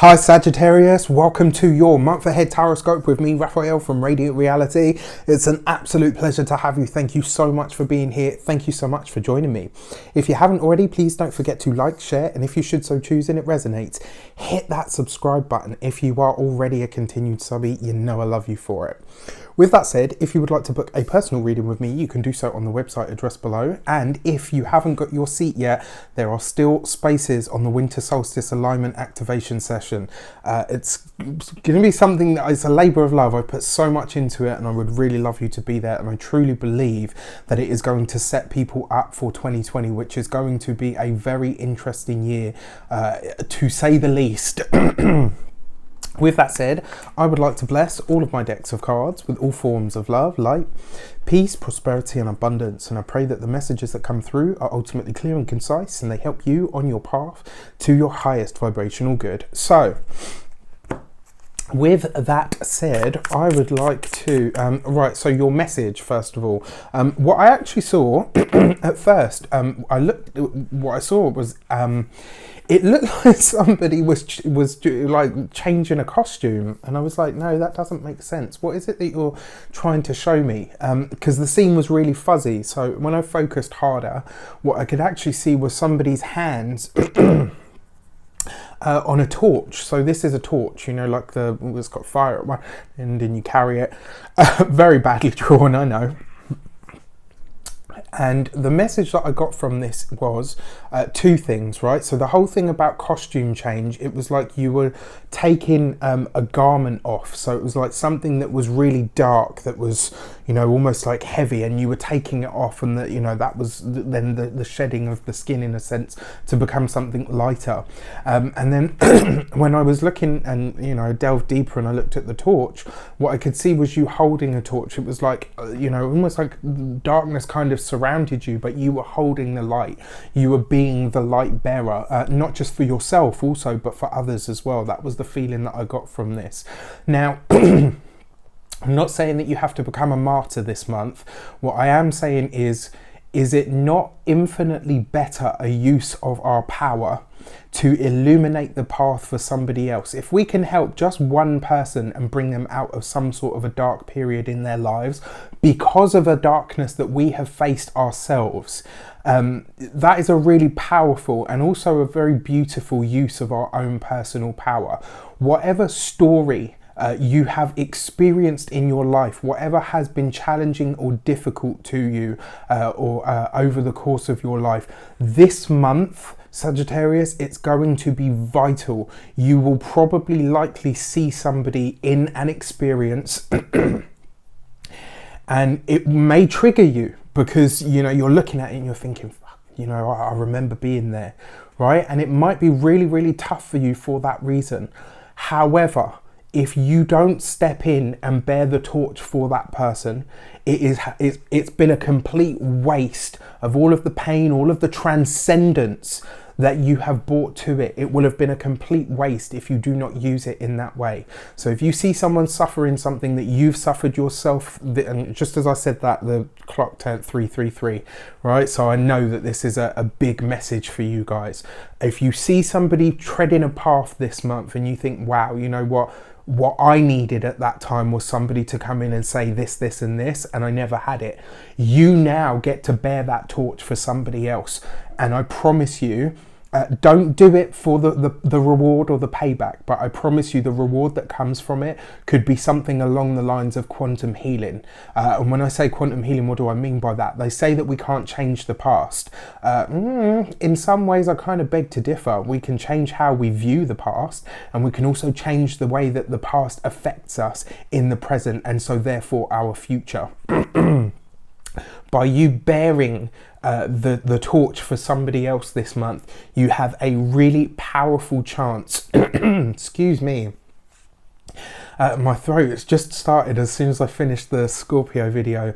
Hi Sagittarius, welcome to your month ahead taroscope with me, Raphael from Reydiant Reality. It's an absolute pleasure to have you. Thank you so much for being here. Thank you so much for joining me. If you haven't already, please don't forget to like, share, and if you should so choose and it resonates, hit that subscribe button. If you are already a continued subby, you know I love you for it. With that said, if you would like to book a personal reading with me, you can do so on the website address below. And if you haven't got your seat yet, there are still spaces on the winter solstice alignment activation session. It's going to be something that is a labour of love. I put so much into it and I would really love you to be there. And I truly believe that it is going to set people up for 2020, which is going to be a very interesting year, to say the least. With that said, I would like to bless all of my decks of cards with all forms of love, light, peace, prosperity and abundance. And I pray that the messages that come through are ultimately clear and concise and they help you on your path to your highest vibrational good. So, with that said, I would like to, right, so your message, first of all. What I actually saw at first, what I saw was, it looked like somebody was like changing a costume, and I was like, no, that doesn't make sense. What is it that you're trying to show me? Because the scene was really fuzzy, so when I focused harder, what I could actually see was somebody's hands on a torch. So this is a torch, you know, like it's got fire at one end and you carry it. Very badly drawn, I know. And the message that I got from this was two things, right? So the whole thing about costume change, it was like you were taking a garment off. So it was like something that was really dark, that was, you know, almost like heavy, and you were taking it off, and that, you know, that was then the shedding of the skin in a sense to become something lighter. And then when I was looking and, you know, delved deeper and I looked at the torch, what I could see was you holding a torch. It was like, you know, almost like darkness kind of surrounded you, but you were holding the light. You were being the light bearer, not just for yourself also, but for others as well. That was the feeling that I got from this. Now, I'm not saying that you have to become a martyr this month. What I am saying is it not infinitely better a use of our power to illuminate the path for somebody else? If we can help just one person and bring them out of some sort of a dark period in their lives because of a darkness that we have faced ourselves, that is a really powerful and also a very beautiful use of our own personal power. Whatever story you have experienced in your life, whatever has been challenging or difficult to you over the course of your life, this month, Sagittarius, it's going to be vital. You will probably likely see somebody in an experience and it may trigger you because, you know, you're looking at it and you're thinking, you know, I remember being there, right? And it might be really, really tough for you for that reason. However, if you don't step in and bear the torch for that person, it's been a complete waste of all of the pain, all of the transcendence that you have brought to it. It will have been a complete waste if you do not use it in that way. So if you see someone suffering something that you've suffered yourself, and just as I said that, the clock turned 333, right? So I know that this is a big message for you guys. If you see somebody treading a path this month and you think, wow, you know what I needed at that time was somebody to come in and say this, this and this, and I never had it. You now get to bear that torch for somebody else. And I promise you, don't do it for the reward or the payback, but I promise you the reward that comes from it could be something along the lines of quantum healing. And when I say quantum healing, what do I mean by that? They say that we can't change the past. In some ways, I kind of beg to differ. We can change how we view the past, and we can also change the way that the past affects us in the present, and so therefore our future. By you bearing the torch for somebody else this month, you have a really powerful chance excuse me, My throat has just started as soon as I finished the Scorpio video.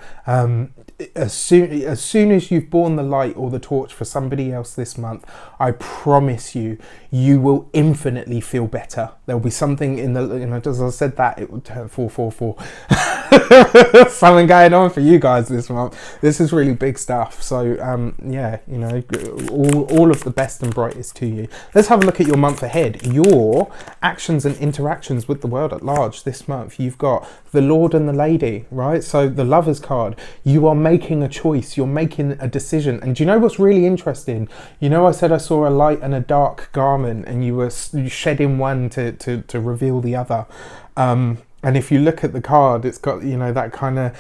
As soon as you've borne the light or the torch for somebody else this month, I promise you, you will infinitely feel better. There'll be something in the, as I said that, it would turn 444. Something going on for you guys this month. This is really big stuff. So yeah, all of the best and brightest to you. Let's have a look at your month ahead. Your actions and interactions with the world at large this month. You've got the Lord and the Lady, right? So the Lovers card. You are making a choice. You're making a decision. And do you know what's really interesting? I said I saw a light and a dark garment, and you were shedding one to reveal the other. And if you look at the card, it's got, that kind of,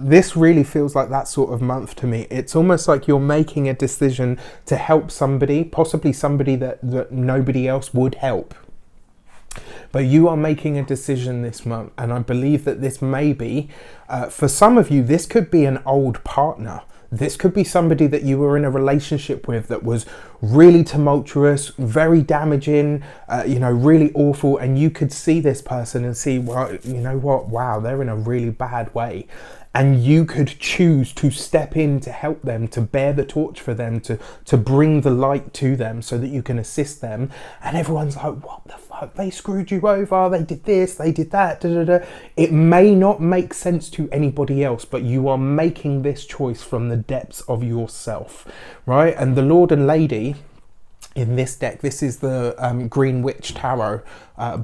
this really feels like that sort of month to me. It's almost like you're making a decision to help somebody, possibly somebody that nobody else would help. But you are making a decision this month, and I believe that this may be, for some of you, this could be an old partner. This could be somebody that you were in a relationship with that was really tumultuous, very damaging, really awful. And you could see this person and see, well, you know what? Wow, they're in a really bad way. And you could choose to step in to help them, to bear the torch for them, to bring the light to them so that you can assist them. And everyone's like, what the fuck? They screwed you over. They did this, they did that. Da, da, da. It may not make sense to anybody else, but you are making this choice from the depths of yourself, right? And the Lord and Lady in this deck, this is the Green Witch Tarot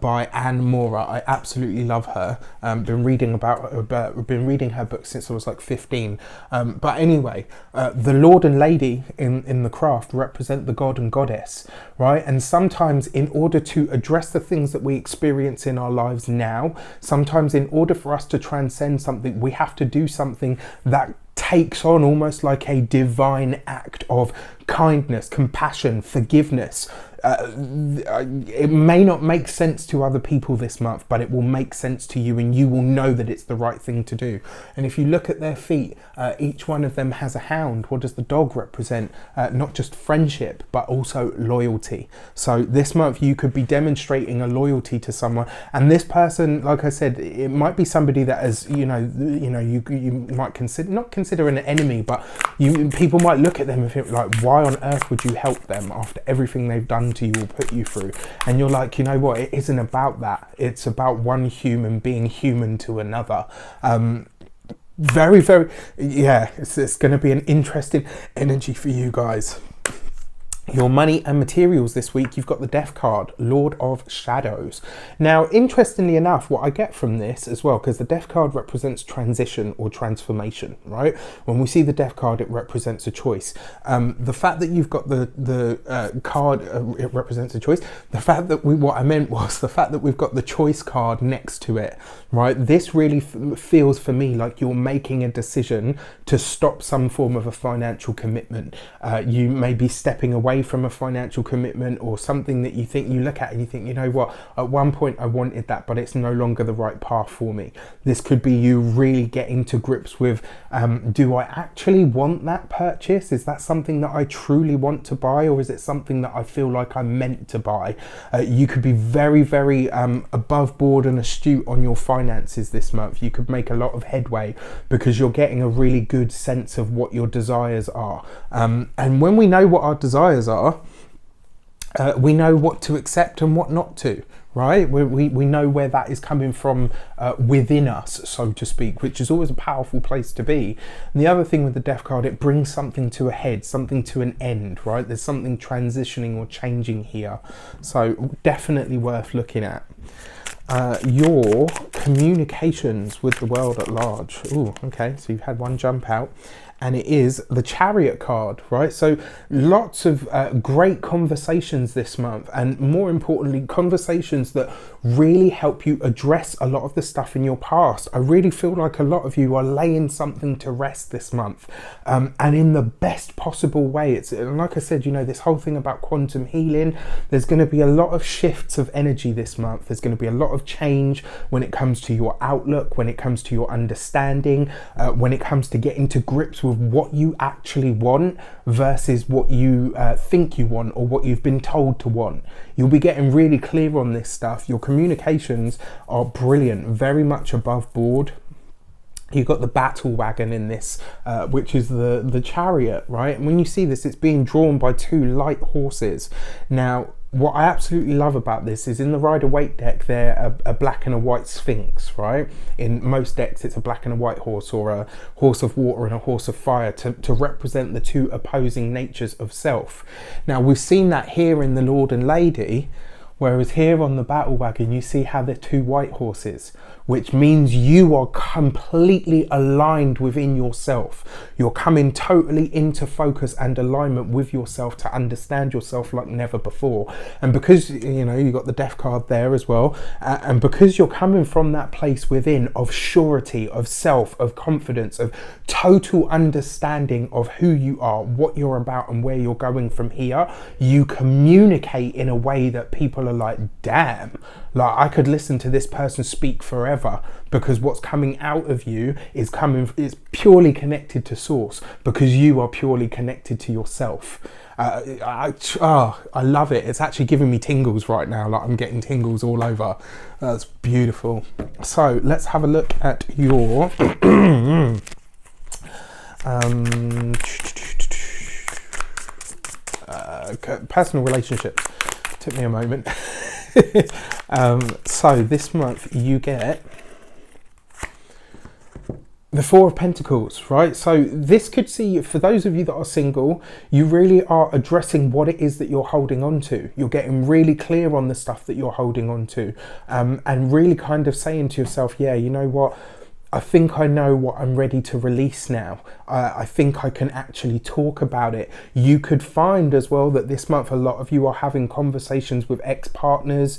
by Anne Mora. I absolutely love her. Been reading her book since I was like 15. But anyway, the Lord and Lady in the craft represent the god and goddess, right? And sometimes in order to address the things that we experience in our lives now, sometimes in order for us to transcend something, we have to do something that takes on almost like a divine act of kindness, compassion, forgiveness. It may not make sense to other people this month, but it will make sense to you, and you will know that it's the right thing to do. And if you look at their feet, each one of them has a hound. What does the dog represent? Not just friendship, but also loyalty. So this month you could be demonstrating a loyalty to someone, and this person, like I said, it might be somebody that is, you might not consider an enemy, but people might look at them and think like, why on earth would you help them after everything they've done to you or put you through? And you're like, you know what, it isn't about that. It's about one human being human to another. Very, very, yeah, it's going to be an interesting energy for you guys. Your money and materials this week, you've got the Death card, Lord of Shadows. Now, interestingly enough, what I get from this as well, because the Death card represents transition or transformation, right? When we see the Death card, it represents a choice. The fact that you've got the card, it represents a choice. The fact that what I meant was the fact that we've got the choice card next to it, right? This really feels for me like you're making a decision to stop some form of a financial commitment. You may be stepping away from a financial commitment or something that you look at and you think, you know what, at one point I wanted that, but it's no longer the right path for me. This could be you really getting to grips with, do I actually want that purchase? Is that something that I truly want to buy, or is it something that I feel like I'm meant to buy? You could be very, very above board and astute on your finances this month. You could make a lot of headway because you're getting a really good sense of what your desires are. And when we know what our desires are, we know what to accept and what not to, right? We know where that is coming from within us, so to speak, which is always a powerful place to be. And the other thing with the Death card, it brings something to a head, something to an end, right? There's something transitioning or changing here. So definitely worth looking at. Your communications with the world at large. Ooh, okay, so you've had one jump out, and it is the Chariot card, right? So lots of great conversations this month, and more importantly, conversations that really help you address a lot of the stuff in your past. I really feel like a lot of you are laying something to rest this month, and in the best possible way. It's like I said, this whole thing about quantum healing, there's going to be a lot of shifts of energy this month. There's going to be a lot of change when it comes to your outlook, when it comes to your understanding, when it comes to getting to grips with with what you actually want versus what you think you want or what you've been told to want. You'll be getting really clear on this stuff. Your communications are brilliant, very much above board. You've got the battle wagon in this, which is the chariot, right? And when you see this, it's being drawn by two light horses. Now, what I absolutely love about this is in the Rider-Waite deck, they're a black and a white sphinx, right? In most decks, it's a black and a white horse, or a horse of water and a horse of fire, to represent the two opposing natures of self. Now, we've seen that here in the Lord and Lady, whereas here on the battle wagon, you see how they're two white horses, which means you are completely aligned within yourself. You're coming totally into focus and alignment with yourself to understand yourself like never before. And because, you know, you got the Death card there as well, and because you're coming from that place within of surety, of self, of confidence, of total understanding of who you are, what you're about and where you're going from here, you communicate in a way that people are like, damn, like I could listen to this person speak forever, because what's coming out of you is purely connected to source, because you are purely connected to yourself. I love it. It's actually giving me tingles right now. Like I'm getting tingles all over. That's beautiful. So let's have a look at your personal relationships. Took me a moment. So this month you get the Four of Pentacles, right? So this could see, for those of you that are single, you really are addressing what it is that you're holding on to. You're getting really clear on the stuff that you're holding on to, and really kind of saying to yourself, yeah, you know what? I think I know what I'm ready to release now. I think I can actually talk about it. You could find as well that this month a lot of you are having conversations with ex-partners,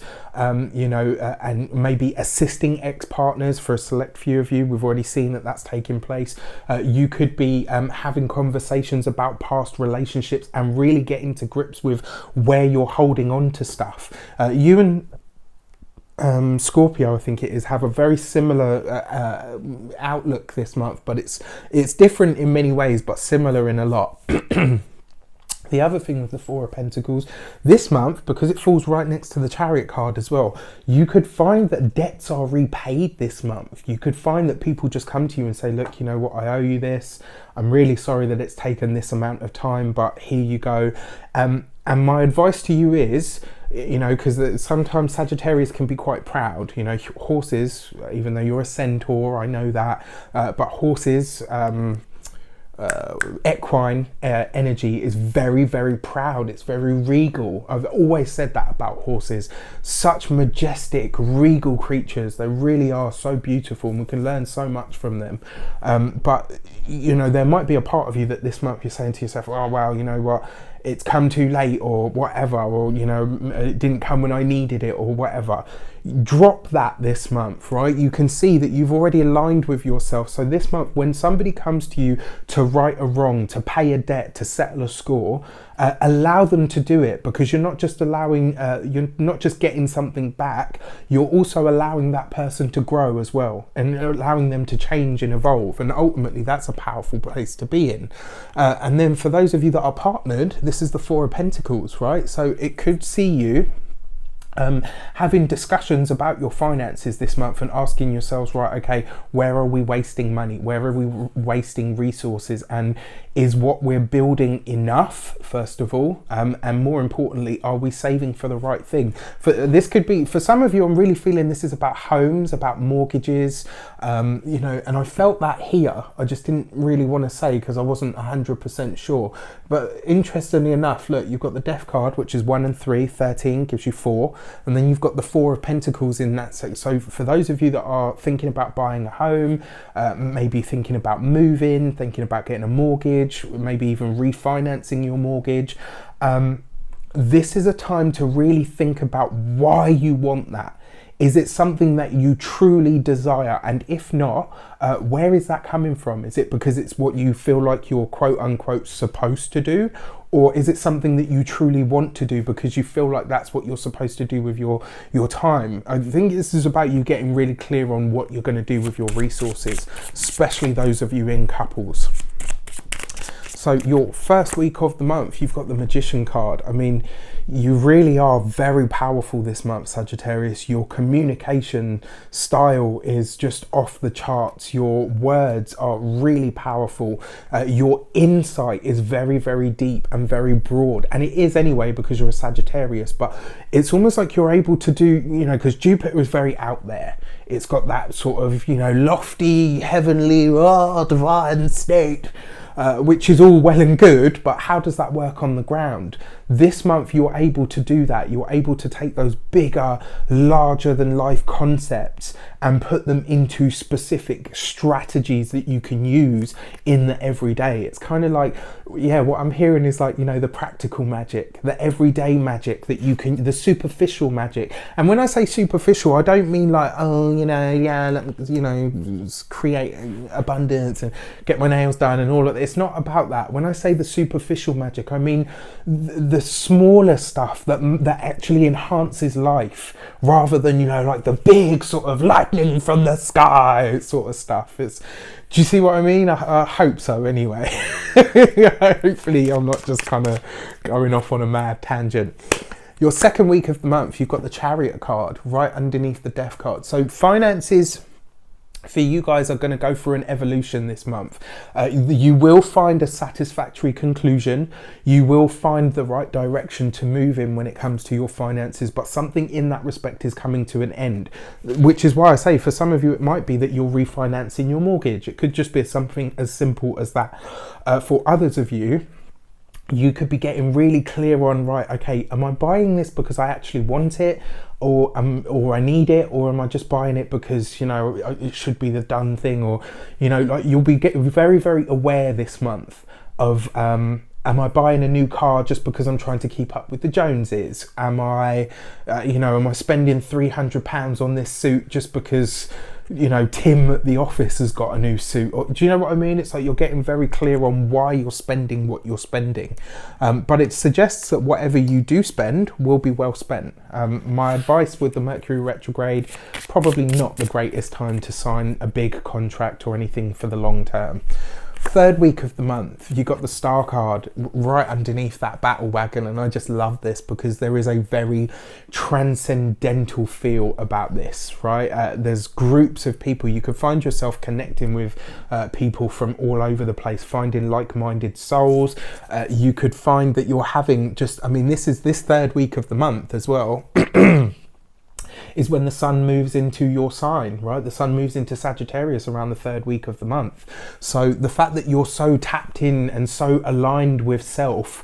you know, and maybe assisting ex-partners for a select few of you. We've already seen that that's taking place. You could be having conversations about past relationships and really getting to grips with where you're holding on to stuff. You and Scorpio, I think it is, have a very similar outlook this month, but it's different in many ways, but similar in a lot. The other thing with the Four of Pentacles this month, because it falls right next to the Chariot card as well, you could find that debts are repaid this month. You could find that people just come to you and say, look, you know what, I owe you this. I'm really sorry that it's taken this amount of time, but here you go. And my advice to you is, you know, because sometimes Sagittarius can be quite proud, you know, horses, even though you're a centaur, I know that, but horses, equine energy is very, very proud. It's very regal. I've always said that about horses. Such majestic, regal creatures. They really are so beautiful, and we can learn so much from them. But, you know, there might be a part of you that this month you're saying to yourself, oh, wow, you know what? It's come too late, or whatever, or, you know, it didn't come when I needed it, or whatever. Drop that this month, right? You can see that you've already aligned with yourself. So this month, when somebody comes to you to right a wrong, to pay a debt, to settle a score, allow them to do it, because you're not just allowing, you're not just getting something back, you're also allowing that person to grow as well, and allowing them to change and evolve. And ultimately, that's a powerful place to be in. And then for those of you that are partnered, this is the Four of Pentacles, right? So it could see you having discussions about your finances this month and asking yourselves, right, okay, where are we wasting money? Where are we wasting resources? And is what we're building enough, first of all? And more importantly, are we saving for the right thing? This could be, for some of you, I'm really feeling this is about homes, about mortgages, you know, and I felt that here. I just didn't really want to say because I wasn't 100% sure. But interestingly enough, look, you've got the Death card, which is 1 and 3, 13 gives you 4. And then you've got the Four of Pentacles in that. So for those of you that are thinking about buying a home, maybe thinking about moving, thinking about getting a mortgage, maybe even refinancing your mortgage, this is a time to really think about why you want that. Is it something that you truly desire? And if not, where is that coming from? Is it because it's what you feel like you're quote unquote supposed to do? Or is it something that you truly want to do because you feel like that's what you're supposed to do with your time? I think this is about you getting really clear on what you're going to do with your resources, especially those of you in couples. So your first week of the month, you've got the Magician card. I mean, you really are very powerful this month, Sagittarius. Your communication style is just off the charts. Your words are really powerful. Your insight is very, very deep and very broad. And it is anyway, because you're a Sagittarius, but it's almost like you're able to do, you know, because Jupiter is very out there. It's got that sort of, you know, lofty, heavenly, divine state. Which is all well and good, but how does that work on the ground? This month you're able to do that. You're able to take those bigger, larger than life concepts and put them into specific strategies that you can use in the everyday. It's kind of like, yeah, what I'm hearing is like, you know, the practical magic, the everyday magic that you can, the superficial magic. And when I say superficial, I don't mean like, oh, you know, yeah, let me, you know, create abundance and get my nails done and all of this. It's not about that. When I say the superficial magic, I mean the smaller stuff that actually enhances life, rather than, you know, like the big sort of lightning from the sky sort of stuff. It's, do you see what I mean? I hope so anyway. Hopefully I'm not just kind of going off on a mad tangent. Your second week of the month, you've got the Chariot card right underneath the Death card. So finances for you guys are going to go through an evolution this month. You will find a satisfactory conclusion. You will find the right direction to move in when it comes to your finances, but something in that respect is coming to an end, which is why I say for some of you it might be that you're refinancing your mortgage. It could just be something as simple as that. For others of you, you could be getting really clear on, right, okay, am I buying this because I actually want it, or I need it, or am I just buying it because, you know, it should be the done thing? Or, you know, like, you'll be getting very, very aware this month of, am I buying a new car just because I'm trying to keep up with the Joneses? Am I, am I spending £300 on this suit just because, you know, Tim at the office has got a new suit? Or, do you know what I mean? It's like you're getting very clear on why you're spending what you're spending. But it suggests that whatever you do spend will be well spent. My advice with the Mercury retrograde, probably not the greatest time to sign a big contract or anything for the long term. Third week of the month, you got the Star card right underneath that battle wagon, and I just love this because there is a very transcendental feel about this, right? There's groups of people. You could find yourself connecting with people from all over the place, finding like-minded souls. You could find that you're having just, I mean, this third week of the month as well. Is when the sun moves into your sign, right? The sun moves into Sagittarius around the third week of the month. So the fact that you're so tapped in and so aligned with self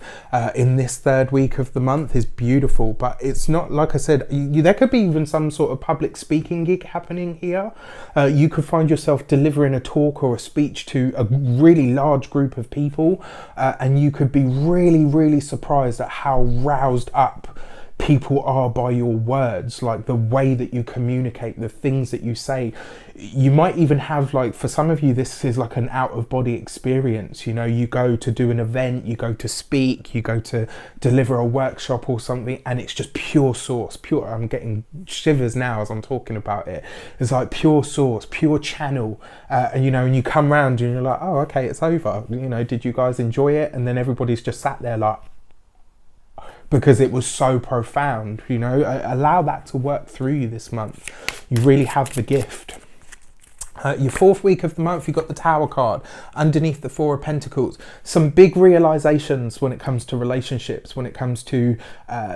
in this third week of the month is beautiful. But it's not, like I said, there could be even some sort of public speaking gig happening here. You could find yourself delivering a talk or a speech to a really large group of people, and you could be really, really surprised at how roused up people are by your words, like the way that you communicate, the things that you say. You might even have, like, for some of you, this is like an out-of-body experience. You know, you go to do an event, you go to speak, you go to deliver a workshop or something, and it's just pure source, pure, I'm getting shivers now as I'm talking about it. It's like pure source, pure channel, and you know, and you come round and you're like, oh, okay, it's over. You know, did you guys enjoy it? And then everybody's just sat there like, because it was so profound. You know, allow that to work through you this month. You really have the gift. Your fourth week of the month, you've got the Tower card underneath the Four of Pentacles. Some big realizations when it comes to relationships, when it comes to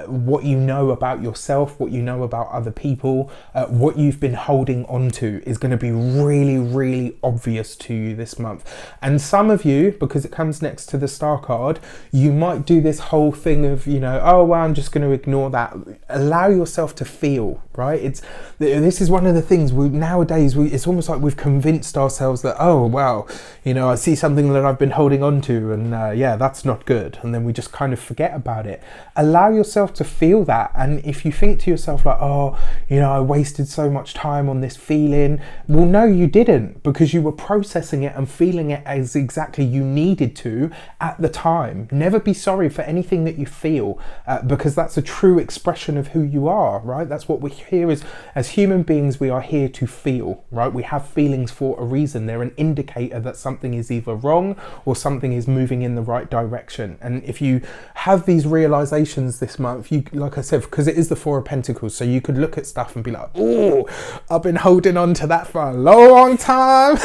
what you know about yourself, what you know about other people, what you've been holding on to is going to be really, really obvious to you this month. And some of you, because it comes next to the Star card, you might do this whole thing of, you know, oh, well, I'm just going to ignore that. Allow yourself to feel, right? This is one of the things nowadays, it's almost like we've convinced ourselves that, oh, well, you know, I see something that I've been holding on to, and yeah, that's not good. And then we just kind of forget about it. Allow yourself to feel that. And if you think to yourself like, oh, you know, I wasted so much time on this feeling. Well, no, you didn't, because you were processing it and feeling it as exactly you needed to at the time. Never be sorry for anything that you feel, because that's a true expression of who you are, right? That's what we're here as human beings. We are here to feel, right? We have feelings for a reason. They're an indicator that something is either wrong or something is moving in the right direction. And if you have these realizations this month, you, like I said, because it is the Four of Pentacles, so you could look at stuff and be like, oh, I've been holding on to that for a long time.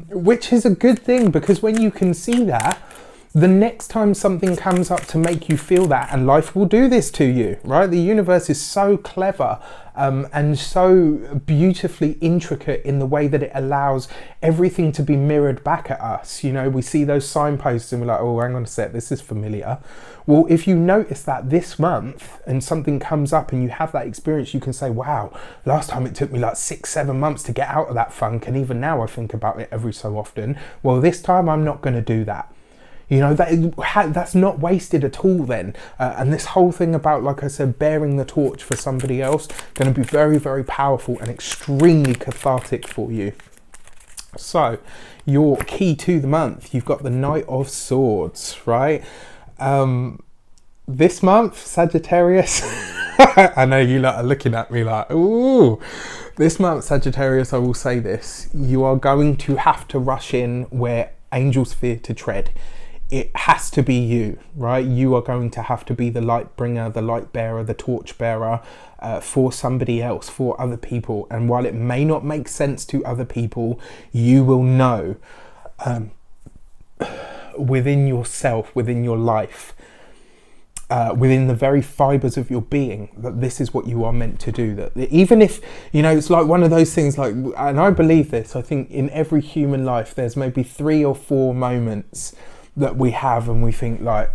Which is a good thing, because when you can see that, the next time something comes up to make you feel that, and life will do this to you, right? The universe is so clever and so beautifully intricate in the way that it allows everything to be mirrored back at us. You know, we see those signposts and we're like, oh, hang on a sec, this is familiar. Well, if you notice that this month and something comes up and you have that experience, you can say, wow, last time it took me like 6-7 months to get out of that funk, and even now I think about it every so often. Well, this time I'm not going to do that. You know, that's not wasted at all then. And this whole thing about, like I said, bearing the torch for somebody else, going to be very, very powerful and extremely cathartic for you. So, your key to the month, you've got the Knight of Swords, right? This month, Sagittarius, I know you lot are looking at me like, ooh. This month, Sagittarius, I will say this, you are going to have to rush in where angels fear to tread. It has to be you, right? You are going to have to be the light bringer, the light bearer, the torch bearer for somebody else, for other people. And while it may not make sense to other people, you will know within yourself, within your life, within the very fibers of your being, that this is what you are meant to do. That even if, you know, it's like one of those things, like, and I believe this, I think in every human life, there's maybe 3 or 4 moments that we have and we think like,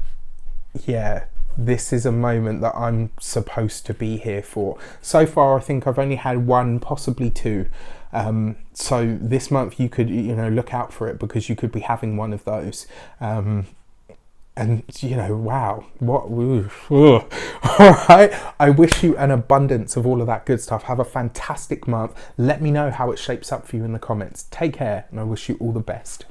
yeah, this is a moment that I'm supposed to be here for. So far, I think I've only had 1, possibly 2. So this month you could, you know, look out for it, because you could be having one of those. And, you know, wow, what, all right. I wish you an abundance of all of that good stuff. Have a fantastic month. Let me know how it shapes up for you in the comments. Take care, and I wish you all the best.